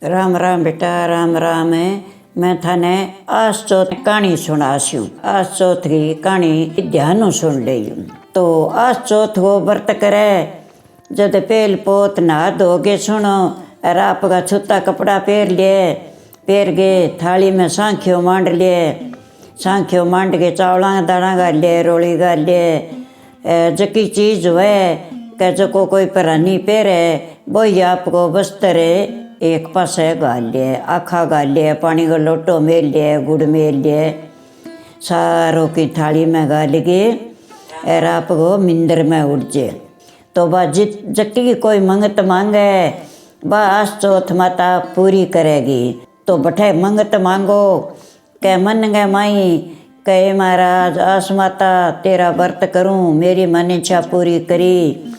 राम राम बेटा, राम राम है। मैं थाने आज चौथ कहानी सुनास्यूँ। आज चौथ की कहानी ध्यान सुन लियो। तो आज चौथ वो व्रत करे जब पेल पोत नहा धोगे सुनो और आपका छूता कपड़ा पैर गए थाली में सांख्यो मांड लिए। सांख्यो मांड के चावला दाना गाल लिए, रोली गाल लिए। जकी चीज हुए कि जो कोई परानी पैरे वही आपको वस्त्र एक पासे गाल लिए, आखा गाल लिए, पानी का लोटो मेल लिए, गुड़ मेल लिए, सारों की थाली में गाल के और आपको मिंदर में उठ जाए। तो बा जट्टी कोई मंगत मांगे बा आज चौथ माता पूरी करेगी। तो बठे मंगत मांगो के मन गे माई कहे महाराज आस माता तेरा व्रत करूं, मेरी मन इच्छा पूरी करी।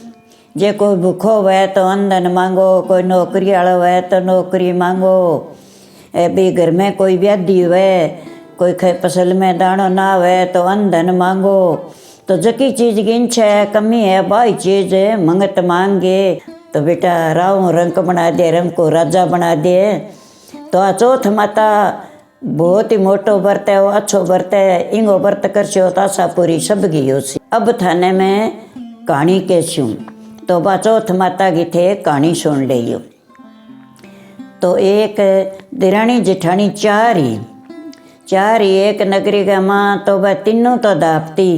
जे कोई भूखो हुए तो अंधन मांगो, कोई नौकरी वाला हुए तो नौकरी मांगो। भी घर में कोई व्याधि हुए, कोई फसल में दाणो ना हुए तो अंधन मांगो। तो जकी चीज की इच्छा है कमी है बाई चीज मंगत मांगे। तो बेटा राव रंग बना दे, रंग को राजा बना दे। तो आ चौथ माता बहुत ही मोटो व्रत है, वो अच्छो व्रत है। इंगो व्रत करछो तो आशा पूरी सब की होसी। अब थाने में कहानी कहूँ तो बा चौथ माता की थे कहानी सुन लियो। तो एक दिरानी जिठानी चार ही एक नगरी का माँ। तो वह तीनों तो दापती,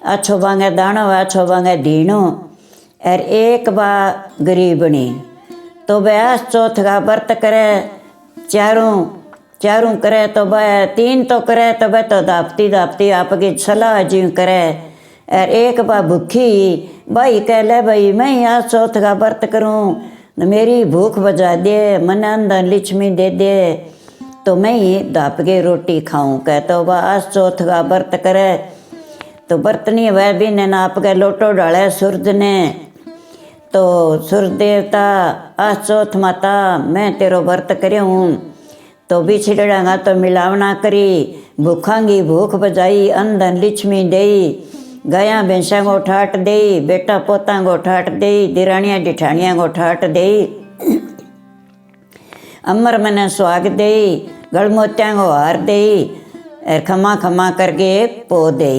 अच्छो बांगे दानो अच्छो बांगे दीनो। और एक बा गरीबनी। तो वह आज चौथ का व्रत करे, चारों करे। तो वह तीन तो करे तो वह तो दापती आपकी सलाह जीव करे। और एक बा भूखी भाई कह ले भाई मैं आज चौथ का व्रत करूं, मेरी भूख बजा दे, मन अंदर लक्ष्मी दे दे तो मैं ही दाप के रोटी खाऊं। कह तो बा आज चौथ का व्रत करे। तो व्रत नहीं वह भी ने नाप के लोटो डाले सूरज ने। तो सूरज देवता आज चौथ माता मैं तेरो व्रत करे हूँ। तो बिछड़ेगा तो मिलावना करी, भूखांगी भूख बजाई, अंधन लक्ष्मी दई, गाया भैंसा को ठाट दे, बेटा पोता को ठाट दे, दिरानिया डिठानिया को ठाट दे, अमर मने सुहाग दे, गलमोत्या को हार दे, और खमा खमा करके पो दे।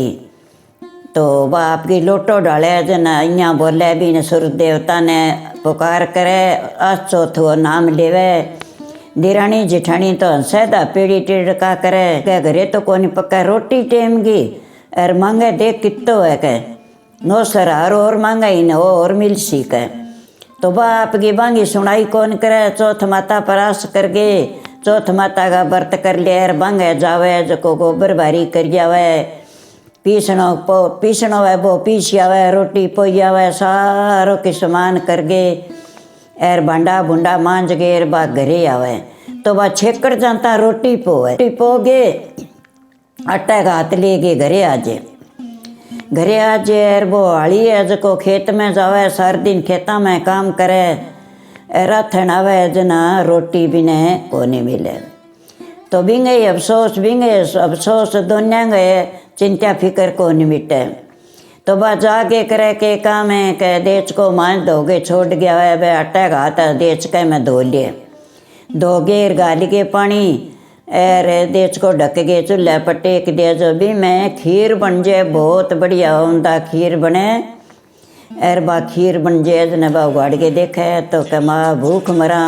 तो वह आपकी लोटो डाले जना यहाँ बोले भी ने सूरज देवता ने पुकार करे आज चौथ वो नाम लेवे। दिरानी जिठानी तो हंसैदा पीढ़ी टिड़का करे क्या घरे तो कोनी पक्का रोटी टेम की और मांगे देख कितो है कह नो सर और मांगा ही न और मिल सी कह। तो वह आपकी बांगी सुनाई कौन करे। चौथ माता परास कर गए, चौथ माता का व्रत कर लिया और बांगे जावे जो गोबर भारी कर जावे, पीसनो है वो पीस आवे, रोटी पोई आवे, सारो के समान कर गए और भांडा भुंडा मांझ गए और बा घरे आवे। तो वह छेकड़ जाता रोटी पो गए, आटा का हाथ ले के घरे आ जाए। और वो हाली है जो खेत में जावे, सार दिन खेता में काम करे, राथन आवे जना रोटी भी ने को नहीं मिले। तो बिंगे अफसोस दोनों गए, चिंता फिकर को नहीं मिटे। तो बा जाके करे के काम है के देच को मांझ धोगे छोड़ गया है, वे आटा का हाथ देच के मैं धो लिए, धोगे गाली के पानी और देच को ढक के चूल्हे पर टेक दिया। जो भी मैं खीर बन जाए बहुत बढ़िया उमदा खीर बने। और बा खीर बन जाए जने बा उगाड़ के देखे तो कह माँ भूख मरा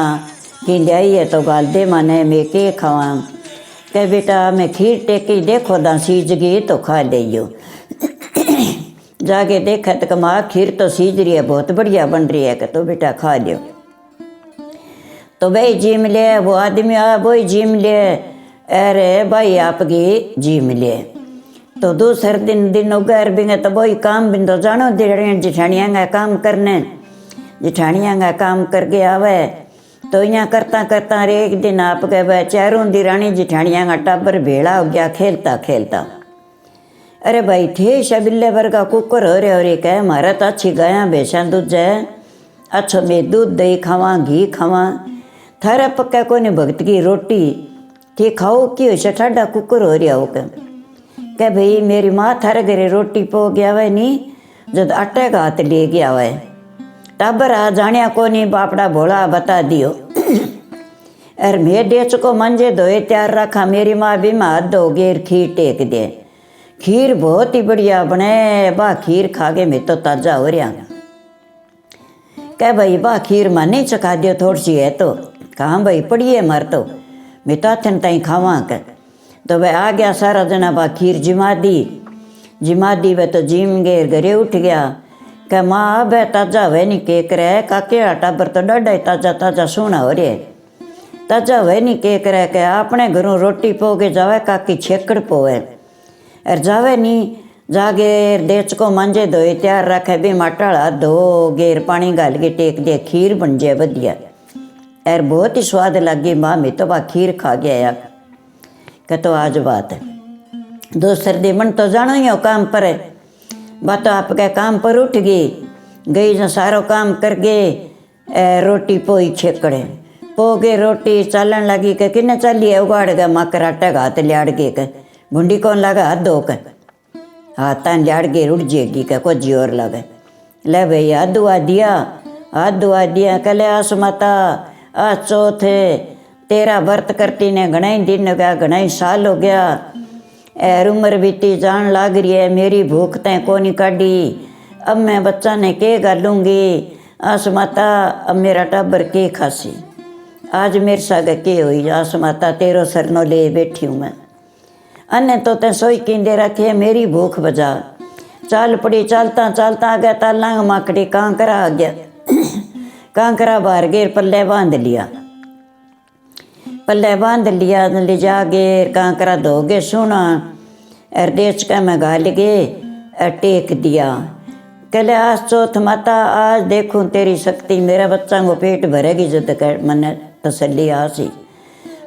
कि लियाई है तो गाल दे माने मैं के खावा। कह बेटा मैं खीर टेकी देखो दा सीज गई तो खा लियो। जाके देखा तो कह माँ खीर तो सीज रही है बहुत बढ़िया बन रही है। कह तो बेटा खा लियो। तो भाई जिम ले वो आदमी वही जिम ले, अरे भाई आपकी जिम ले। तो दूसरे दिन उगार बिंगे तो वही काम बिंदो जानो जिठानिया का काम करने, जिठानिया का काम करके आवे। तो यहाँ करता एक दिन आप कह चारों दिरानी जिठानिया का टाबर भेड़ा हो गया खेलता। अरे भाई थे शबिल्ले भर का कुकर हो रहे कह हमारा तो अच्छी गाया भैंसा दूध है, अच्छो मैं दूध दही खावा घी खावा, थारा पक्का कोने भगत की रोटी थी खाओ कि वैसे ठाडा कुकर हो रहा हो। क्या भाई मेरी माँ थारे घरे रोटी पो गया वह नहीं जब आटे का हाथ ले गया वह टाबर आ जानिया को नहीं बापड़ा भोला बता दियो। अर मैं देच को मंजे धोए तैयार रखा, मेरी माँ भी हाथ धो गेर खीर टेक दे। खीर बहुत ही बढ़िया बने, बा खीर खा के मैं तो ताजा हो रहा। कह भाई बा खीर माँ नहीं चखा दियो थोड़ी सी है तो। कहाँ भाई पड़ी है मर तो, मैं तो अथन ताई खावा कर। तो वह आ गया सारा जना, बा खीर जिमा दी वह तो जिम गए, घरे उठ गया। कह माँ अब ताजा वे नहीं के करे, काके टाबर तो डाढ़ा ही ताजा ताजा सोना हो रहा है। ताजा वे नहीं के करे, कह अपने घरों रोटी पो के जावे, काकी छेकड़ पोवे अर जावे नहीं। जागे देच को मांझे धोए तैयार रखे, भी माटाड़ा धो गेर पानी गाल के टेक दे, खीर बन जाए बढ़िया। अर बहुत ही स्वाद लगी माँ, मैं तो बा खीर खा गया। कह तो आज बात है दोसर दिन मन तो जानो ही हो काम पर है, बात तो आपके काम पर उठ गई जो सारो काम कर गए। रोटी पोई छेकड़े पो गए, रोटी चालन लगी के किन्ने चली है, उगाड़ गए माँ कराटा हाथ लियाड़ के कह भुंडी कौन लगा हाथ धो कर, हाथ तान लियाड़ के रुट जाएगी कह को जी और लगे। ले भाई हाथ धुआ दिया। कले आस माता आज चौथ है, तेरा व्रत करती ने घना ही दिन हो गया, घना ही साल हो गया। एर उम्र बीती जान लाग रही है, मेरी भूख तय को नहीं काटी, अब मैं बच्चा ने के गालूंगी। आस माता अब मेरा टाबर के खासी, आज मेरे सागे के हुई। आस माता तेरो सरनो ले बैठी हूँ मैं, अन्य तो तय सोई कींदे रखे, मेरी भूख बजा। चाल पड़ी चलता आ गया तालांग माकड़ी, कांकरा आ गया। कांकरा बाहर गेर पल्ले बांध लिया, ले जा गेर कांकरा धोगे सुना। अर देच का मैं गाल गे टेक दिया। कले आज चौथ माता, आज देखूं तेरी शक्ति, मेरा बच्चा को पेट भरेगी जद कर मन तसल्ली आसी।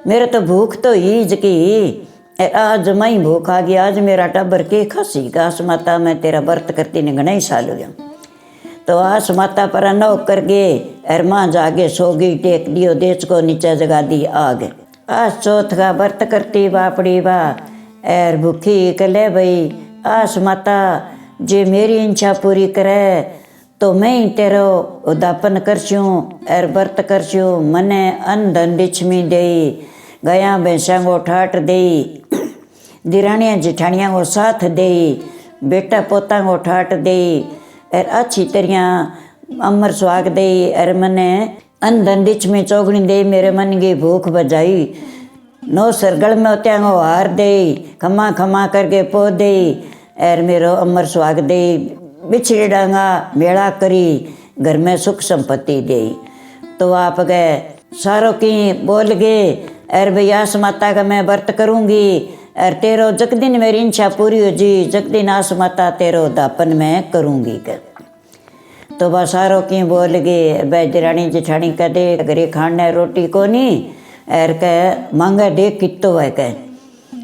मेरे तो भूख तो ईज की, आज मैं भूख आ गई, आज मेरा टब्बर के खासी। आस माता मैं तेरा व्रत करती ने घना ही साल हो गया। तो आस माता पर नौ कर गए, अर माँ जागे सो गई, टेक दियो देच को नीचे जगा दी आग। आज चौथ का व्रत करती बापड़ी बा एर भूखी। कले भाई आस माता जे मेरी इच्छा पूरी करे तो मैं ही तेरो उदापन करछूँ एर व्रत करछूँ। मने अन्न धन लिक्ष्मी दई, गया भैंसा को ठाट दई, दिरानिया जिठानिया को साथ दई, बेटा पोता को ठाट दई, एर अच्छी तरह अमर सुहाग दई, एर मने अन्न धन लिक्ष्मी चौगनी दई, मेरे मन की भूख बजाई। नो सरगल में त्यागो हार दई, खमा खमा करके पो दई, एर मेरो अमर सुहाग दई, बिछड़ी डांगा मेला करी, घर में सुख संपत्ति दे। तो आप गए सारों की बोल गए, एर भैया आस माता का मैं व्रत करूँगी, एर तेरो जग दिन मेरी इच्छा पूरी हो जी, जग दिन आस माता तेरो दापन मैं करूँगी कर। तो वह सारों की बोल गए, बैदरानी जेठानी कह दे घरे खाने रोटी को नहीं, एर कह मांगा दे कितो है कह,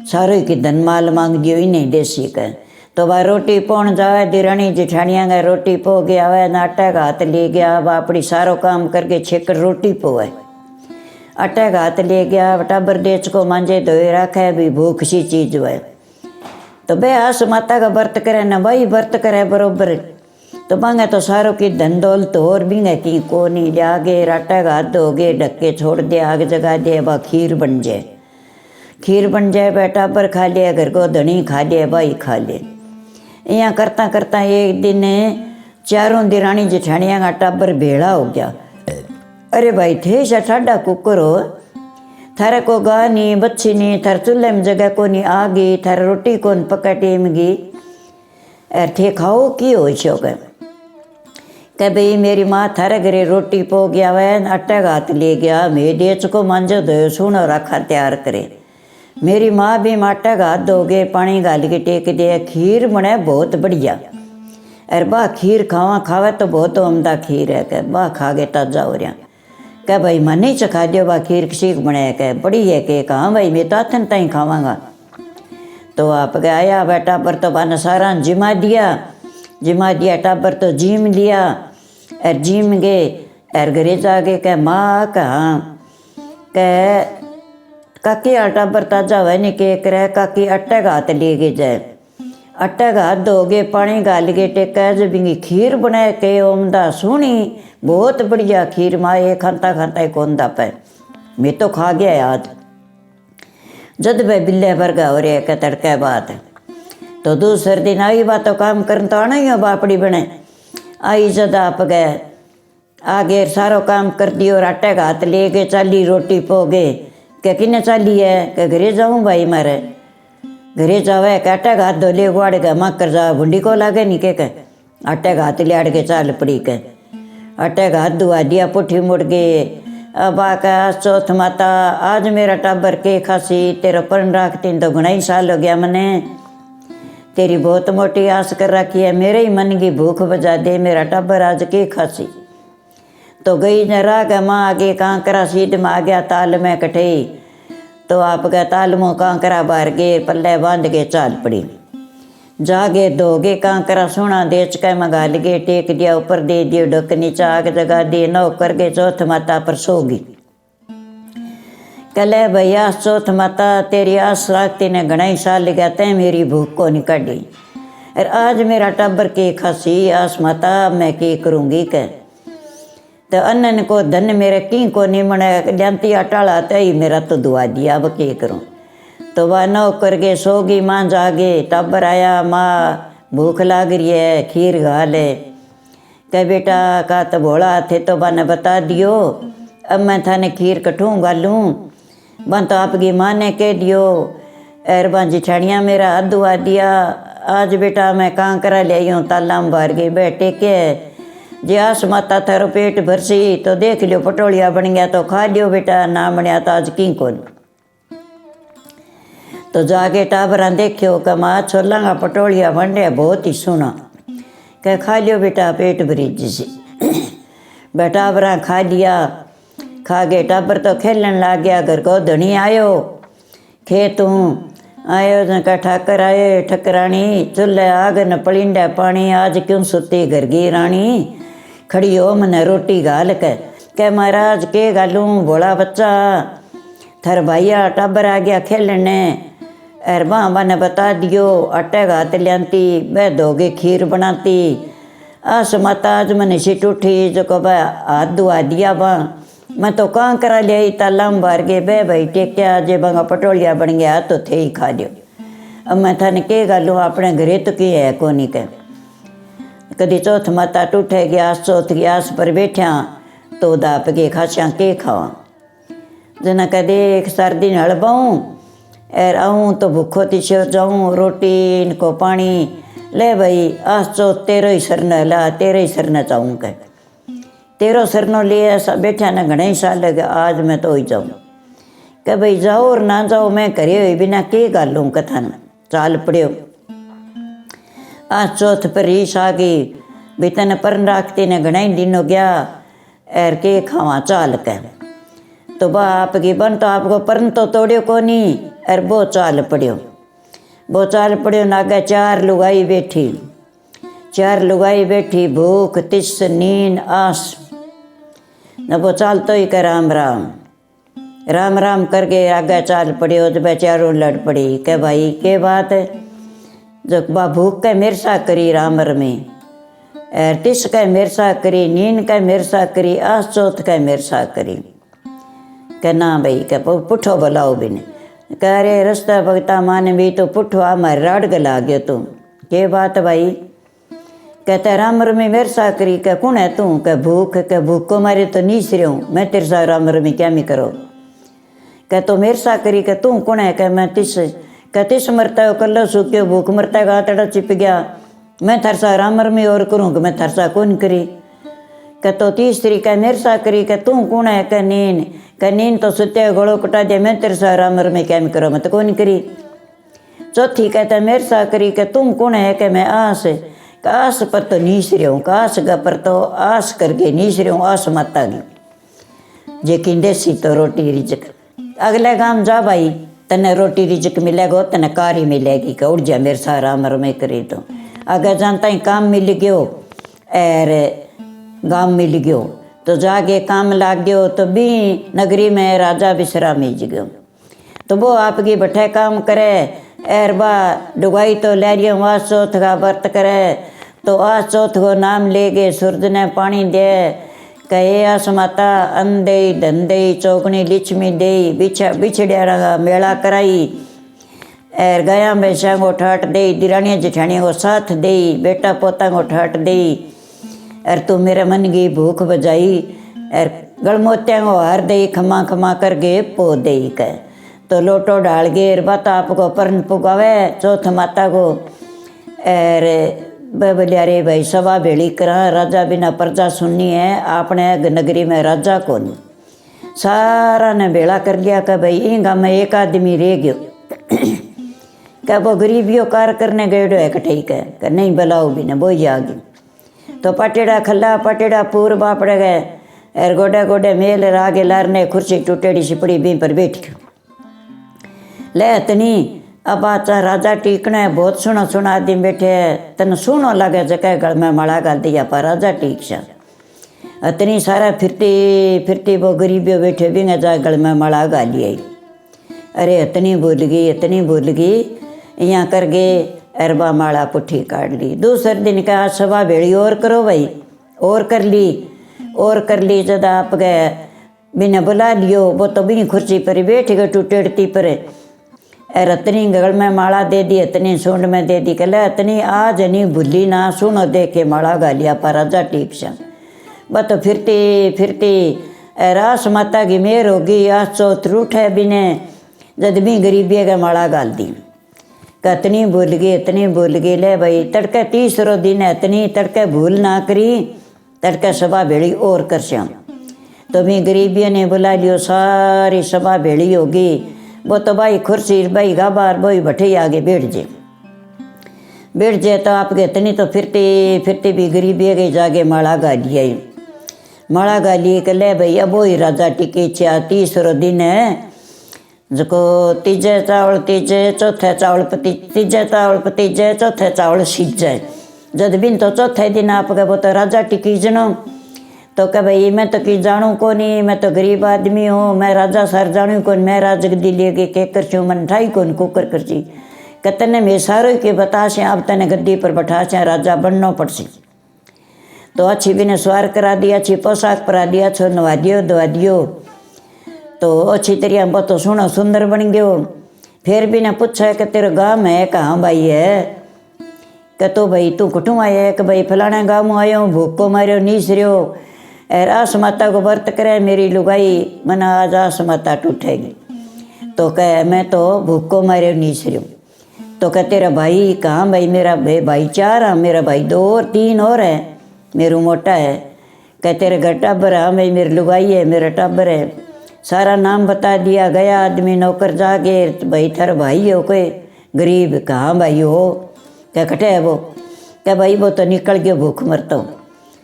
सारों की धन माल मांग दियो ही नहीं देसी कह। तो वह रोटी पौन जावे, दिरानी जेठानिया का रोटी पो गया वह आटा का हाथ ले गया, वह अपनी सारो काम करके छेकर रोटी पोए, आटा का हाथ ले गया, टाबर देच को मांझे धोए रखे, भी भूख सी चीज हुए। तो बे आस माता का व्रत करे न भाई व्रत करे बरोबर, तो मांगे तो सारों की धन दौलत और भी की को नहीं जागे, आटा का हाथ धोगे ढक्के छोड़ दे, आग जगा दे, वह खीर बन जाए, बेटा पर खा लिया, घर को धनी खा लिया, भाई खा ले। यहाँ करता करता एक दिन चारों दिरानी जेठानिया का टाबर भेड़ा हो गया। अरे भाई थे ठाडा कुकर हो, थारे को गा नहीं बच्ची नहीं, थार चूल्हे में जगह को नहीं आ गई, थार रोटी कौन पका टेम गई, अरे थे खाओ की हो शौक कह भाई मेरी माँ थारे घरे रोटी पो गया वह आटा का हाथ ले गया, मेरे देच को मांझो धोयो सुनो रखा तैयार करे। मेरी माँ भी आटा का हाथ धोगे पानी गाल के टेक दे, खीर बने बहुत बढ़िया। अरे वाह खीर खावे तो बहुत उमदा खीर है, कह वाह खा के ताजा हो रहा। कह भाई मन ही चखा दियो बा खीर सीख बने, कह बड़ी है के कहाँ भाई मैं तो आथन ताई खावांगा। तो आप गए आया बेटा पर तो बाने सारा जिमा दिया टाबर तो जीम लिया, और जीम गए और घरे जाके कह माँ कहाँ, कह काकी आटा पर ताजा हुआ नहीं के करे, काकी आटा का हाथ ले के जाए, आटा का हाथ धोगे पानी गाल के टेका, जब इनकी खीर बनाए के ओमदा सुनी बहुत बढ़िया खीर, माँ ये खाता खाता ही कौन दा पे। मैं तो खा गया आज। जद वे बिल्ले वर्गा हो रहे के तड़के बात तो दूसरे दिन आई बात तो काम करन तो आना ही हो बापड़ी बने। आई जद आप गए आगे सारो काम कर दियो और आटे का हाथ ले के चाली रोटी पोगे के किने चाली है के घरे जाऊँ भाई मारे घरे जावे के आटे का हाथ धो ले गुआड़ के माँ कर जा भुंडी को लागे नहीं के आटे का हाथ लियाड़ के चाल पड़ी के आटे का हाथ धुआ दिया पुठी मुड़ गए। अब आका चौथ माता आज मेरा टाबर के खासी तेरा पर्ण राखती तो घना ही साल हो गया मने तेरी बहुत मोटी आस कर रखी है मेरे ही मन की भूख बजा दे मेरा टाबर आज के खासी। तो गई न राग माँ आगे कांकरा सीध में आ गया ताल में कटे तो आप गए ताल मुँह कांकरा बार गे पल्ले बांध के चाल पड़ी जागे दोगे कांकरा सोना देच के मगाल गे टेक दिया ऊपर दे दियो ढक नीचा आग जगा दिए नौ कर गे चौथ माता पर सोगी। कले भैया चौथ माता तेरी आस राखती ने घना ही साल गया तय मेरी भूख को नहीं काटी और आज मेरा टब्बर के खासी आस माता मैं के करूँगी कह तो अन्न को धन मेरे की को नहीं मना जानती अटाला तय मेरा तो दुआ दिया अब के करूँ। तो वह नौ करके सोगी माँ जागे टब्बर आया माँ भूख लाग रही है खीर खा ले कह बेटा का तो भोला थे तो बने बता दियो अब मैं थाने खीर कठूँ गालूँ बन तो आपकी माँ ने कह दियो एर बन जिठानिया मेरा हाथ दुआ दिया आज बेटा मैं कहाँ करा ले आई हूँ ताला में बाहर गई बैठे के जे आस माता थारो पेट भरसी तो देख लियो पटोलिया बन गया तो खा लियो बेटा ना बनया तो आज की कौन। तो जाके टाबरा देखियो कि माँ छोला का पटोलिया बन रहा बहुत ही सोना कह खा लियो बेटा पेट भरी जिसे बेटा बरा खा लिया खा गए टाबर तो खेलन लग गया घर को धनी आयो खेतों आयो का ठाकर आए ठकरानी चूल्हे आग न पलिंडा पानी आज क्यों सुती घर की रानी खड़ी हो मैंने रोटी गाल के महाराज के गालूँ भोला बच्चा थर भैया टाबर आ गया खेलने अर माँ ने बता दियो आटे का हाथ लियांती मैं धोगे खीर बनाती आस माता आज मैंने सीट उठी जो को भाई हाथ धुआ दिया बा मैं तो कहाँ करा लिया ताला में बाहर गए बे भाई टेक्या जे बंगा पटोलिया बन गया तो थे ही खा लियो। अब मैं थाने के गालूँ अपने घरे तो की है कोनी के कदी चौथ माता टूटे गया चौथ की आस पर बैठा तो दाप के खासियाँ के खावा जना कदे एक सर्दी हड़बाऊँ एर आऊँ तो भूखो तीसो जाऊँ रोटी इनको पानी ले भाई आज तो तेरो ही सरना ला तेरे ही सरना चाहूँ के तेरो सरनो लिए ऐसा बैठा ना घना ही साल लगे आज मैं तो ही जाऊँ के भाई जाओ और ना जाओ मैं करे हुई बिना के गालूँ कथा न चाल पड़ियो। आज चौथ पर रीस आ गई बीतन पर राखती ने घना ही दिन हो गया एर के खावा चाल के तो बा आपकी बन तो आपको परन तो तोड़ियो को नहीं अर वो चाल पड़ियो नागा चार लुगाई बैठी भूख तिस नींद आस न वो चाल तो ही कर राम राम करके आगे चाल पड़ियो जब चारों लड़ पड़ी के भाई के बात है जो बा भूख का मिर्सा करी रामर में तिस का मिर्सा करी नींद का मिर्सा करी आस चौथ का मिर्सा करी के ना भाई के पुठो बुलाओ भी नहीं कह रे रास्ता भगता माने भी तो पुठो हमारे राड गला गयो तू के बात भाई कहते रामर में मेरे सा करी के कौन है तू के भूख को मारे तो नीस रही हूँ मैं तेरे सा रामर में क्या मी करो कह तो मेरे सा करी के तू कौन है कह मैं तिस मरता है कल्लो सूक्यो भूख मरता है गातड़ा चिप गया मैं थरसा रामर में और करूँ कि मैं थरसा कौन करी कह तो तीसरी कह मेरे सा करी के तू कौन है कह नींद तो सुते घोड़ो कटा दे मैं तेरे सा रामर में क्या करो मैं तो कौन करी। चौथी कहता मेरे सा करी के तुम कौन है कि मैं आस पर तो नीस रही हूँ आस गा पर तो आस करके नीस रही हूँ आस माता की जे की देसी तो रोटी रिजक अगले गांव जा भाई तने रोटी रिजक मिलेगा तने कारी मिलेगी कि उड़ जा मेरे सा रामर में करी तो अगर जानता ही काम मिल गयो और गांव मिल गयो तो जाके काम लाग गयो तो भी नगरी में राजा विश्राम मिज गयो तो वो आपकी बठे काम करे एर बा डुगाई तो ले रही हूँ आज चौथ का व्रत करे तो आज चौथ को नाम ले गए सूरज ने पानी दे कहे आस माता अन्न दे धन दे चौकनी लिच्छमी दे बिछड़िया मेला कराई एर गया भैंसा को ठाट दे दिरानिया जिठानिया को साथ दे बेटा पोता को ठाट दे एर तू मेरे मन की भूख बजाई एर गलमोत्या को हार दे खमा खमा करके पो दे कह तो लोटो डाल गे बात आपको पर्ण पुगावे चौथ माता को एर बोलिया रे भाई सभा भेड़ी करा राजा बिना प्रजा सुननी है आपने नगरी में राजा को नहीं सारा ने भेड़ा कर लिया कि भाई इन गाँव में एक आदमी रह गयो क्या वो गरीबियों कार करने गए है कठई कह नहीं बुलाओ भी न बोई आ गई तो पटेड़ा खल्ला पटेड़ा पूर बापड़े गए एर गोडे गोडे मेल रागे लारने कुर्सी टूटेड़ी सिपड़ी भी पर बैठ गयो ले इतनी अब आचा राजा टीकने बहुत सुना सुना आदमी बैठे तन सुनो लगे जगह गल में माला गाल दिया पर राजा टीक सा इतनी सारा फिरती फिरती वो गरीबियों बैठे भी जा गल में माला गाली आई अरे इतनी भूल गई यहाँ कर गए अरबा माला पुट्ठी काट ली दूसरे दिन का सभा भेड़ी और करो भाई और कर ली जब आप गए बिना बुला लियो वो तो बिनी कुर्सी पर बैठ गए टूटेड़ती पर रतनी गल में माला दे दी इतनी सूंड में दे दी कल इतनी आज नहीं भूली ना सुनो दे के माला गालिया पर राजा टीक सा बस तो फिरती रास माता की मेहर होगी आज चौथ रूठे बिने जद भी गरीबी का माला गाल दी इतनी भूल गई ले भाई तड़के तीसरो दिन इतनी तड़के भूल ना करी तड़के सभा भेड़ी और कर श्याम तो भी गरीबियों ने बुला लियो सारी सभा भेड़ी होगी वो तो भाई कुर्सी भाई गाबार भाई बैठे आगे बैठ जाए तो आपके इतनी तो फिरती भी गरीबी गई जाके माला गाली के ले भाई अब वही राजा टिकी छा तीसरो दिन है जो तीजे चावल तीजे चौथे चावल तीजे चावल पतीजे चौथे चावल सीजे जद बिन तो चौथे दिन आपके वो तो राजा टिकी जनो तो कह भाई मैं तो कि जानू को नहीं मैं तो गरीब आदमी हूँ मैं राजा सर जानू कौन मैं राजगद्दी ले गई के कर छूँ मन ठाई कौन कुकर कर ची कहते मैं सारो के बता से आप तने गद्दी पर बैठा से राजा बनना पड़सी तो अच्छी भी ने स्वार करा दिया अच्छी पोशाक परा दिया छो नवा दियो तो अच्छी तरह वो तो सुनो सुंदर बन गयो फिर भी ने पूछा कि तेरा गाँव है कहाँ भाई है कह तो भाई तू कुटुम आया है कि भाई फलाने गाँव में आयो भूख को मारो नीस रहो एर आस माता को व्रत करे मेरी लुगाई मना आज आस माता टूटेगी तो कह मैं तो भूख को मारे नीस रही तो कह तेरा भाई कहाँ भाई मेरा भाई चार है मेरा भाई 2 और 3 और है मेरू मोटा है कह तेरे घर टाबर है भाई मेरी लुगाई है मेरा टाबर है सारा नाम बता दिया गया आदमी नौकर जाके भाई थारा भाई हो कोई गरीब कहाँ भाई हो क्या कटे है वो क्या भाई वो तो निकल गया भूख मरता हूँ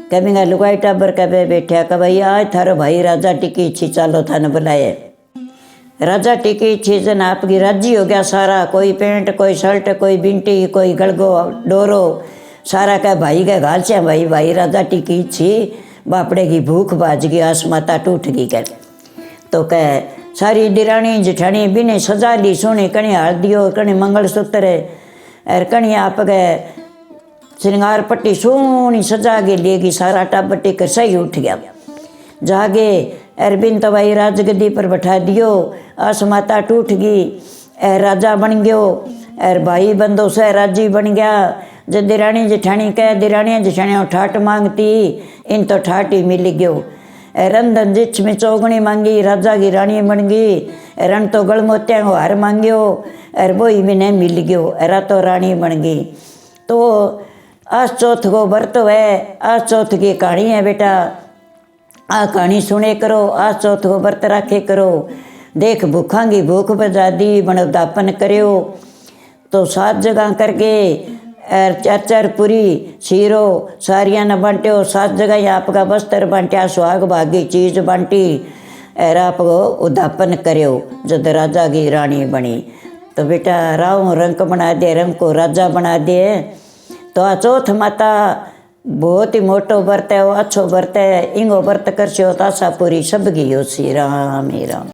क्या मैं लुगाई टाबर का बैठा का भाई आज थारो भाई राजा टिकी छी चालो थाने बुलाए राजा टिकी छी जन आपकी राजी हो गया सारा कोई पेंट कोई शर्ट कोई बिंटी कोई गलगो डोरो सारा का भाई का घाल से भाई राजा टिकी छी बापड़े की भूख बाज गई आस माता टूट गई कर तो कह सारी दिरानी जिठानी बिने सजा ली सोने कणी हल्दियो कणी मंगलसूत्र और कणी आप गए श्रृंगार पट्टी सोनी सजा के लेगी सारा टाबर टेकर सही उठ गया जागे अरबिन तो भाई राजगद्दी पर बैठा दियो आस माता टूट गई राजा बन गयो और भाई बंदो से राजी बन गया जब दिरानी जिठानी कह दिरानी जिठानी ठाट मांगती इन तो ठाट ही मिल गयो रंधन जिच में चौगनी मांगी राजा की रानी बन गई रण तो गलमोत्या को हार मांगियो और वो ही मैंने मिल गयो रा तो रानी बन गई तो आज चौथ को व्रत है आज चौथ की कहानी है बेटा आ कहानी सुने करो आज चौथ को व्रत रखे करो देख भूखा की भूख बजा दी बनवदापन करो तो 7 जगह करके और 4 पूरी सीरो सारिया ने बांटो 7 जगह आपका वस्त्र बांटा सुहाग भागी चीज बांटी और आपको उदापन करो जब राजा की रानी बनी तो बेटा राव रंग बना दे रंग को राजा बना दे तो आ चौथ माता बहुत ही मोटो व्रत है वो अच्छो व्रत है इंगो व्रत कर सो तासा पूरी सब की हो श्री राम ही राम।